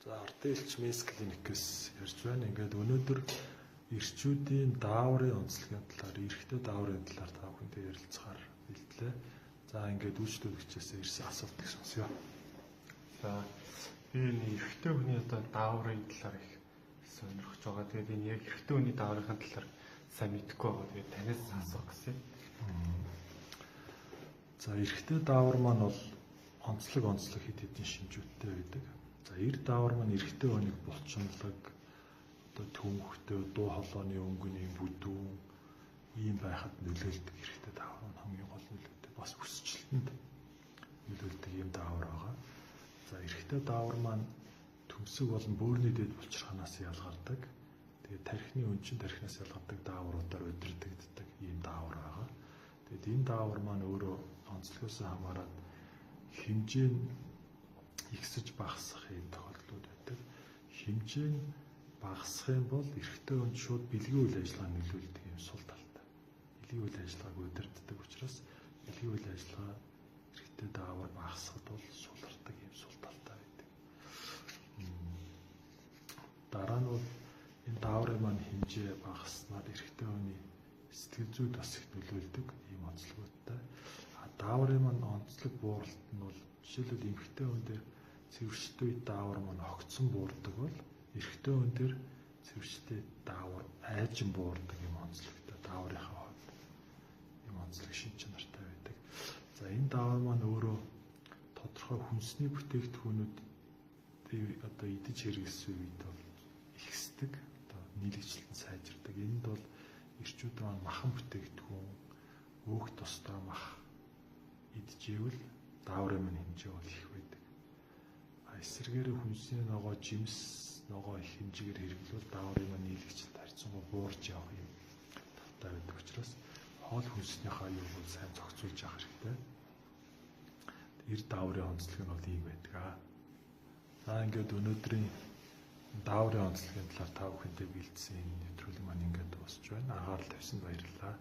За ардээлч Мэс клиникээс ярьж байна. Ингээд өнөөдөр эрчүүдийн дааврын онцлогийн талаар, эрэгтэй дааврын талаар та бүхэндээ ярилцахаар бэлтлээ. За ингээд үйлчлүүлэгчээс ирсэн асуултыг сонсъё. За би энэ эрэгтэй хүний одоо дааврын талаар их сонирхож байгаа. Тэгээд энэ яг эрэгтэй хүний дааврын талаар сайн мэдэхгүй байгаа. Тэгээд танаас асуух гэсэн. За эрэгтэй даавар маань бол онцлог хэд хэдэн шинжүүттэй байдаг. За эр даавар маань эрэгтэй хүнийг булчинлаг, одоо төвхтэй, дуу хоолойны өнгөний бүдүүн ийм байхад нөлөөлдөг эрэгтэй даавар маань хамгийн гол нөлөөтэй. Бас өсчлөлтөнд нөлөөлдөг ийм даавар байгаа. За эрэгтэй даавар маань төмсөг болон бөөрийн дэд булчирханаас ялгардаг. Тэгээд тархины өнчин тархинаас ялгардаг даавруудаар удирдагддаг ийм даавар байгаа. Тэгээд энэ даавар маань өөрөө онцлогоос хамаарат хэмжээ нь ихсэж багасах юм тохиолдлууд байдаг. Хэмжээ нь багасах юм бол эрэгтэй хүнд шууд бэлгийн үйл ажиллагаа нөлөөлдөг юм сул талтай. Бэлгийн үйл ажиллагааг удирддаг учраас бэлгийн үйл ажиллагаа эрэгтэй даавар багасхад бол сулардаг юм сул талтай байдаг. Дараа нь бол энэ дааврын маань хэмжээ багаснаар эрэгтэй хүний сэтгэл зүйд бас их нөлөөлдөг ийм онцлогуудтай. Дааврын маань онцлог бууралт нь бол жишээлбэл эмэгтэй хүн дээр цэвэрштэй даавар маань огцсон буурдаг бол эрэгтэй хүн дээр цэвэрштэй даавар айжин буурдаг юм онцлогтой дааврынхаа хувьд юм онцлог шин чанартай байдаг. За энэ даавар маань өөрөө тодорхой хүнсний бүтээгдэхүүнүүд одоо идэж хэрэглэсэн үед бол ихсдэг, одоо нийлэгчлэн сайжирдаг. Энд бол эрчүүд маань махан бүтээгдэхүүн, өөх тусдаа мах идчихвэл дааврын маань хэмжээ бол их байдаг. Эсвэргээр хүнсний ногоо, жимс ногоо их хэмжээгээр хэрэглүүл дааврын маань нийлэгчлэлт харьцангуй буурч явах юм талтай байдаг учраас хоол хүнснийхаа юу бол сайн зохицуулж явах хэрэгтэй. Эр дааврын онцлог нь бол ийм байдаг аа. За ингээд өнөөдрийн дааврын онцлогийн талаар та бүхэндээ бэлдсэн энэ нэвтрүүлэг маань ингээд дуусч байна. Анхаарал тавьсанд баярлалаа.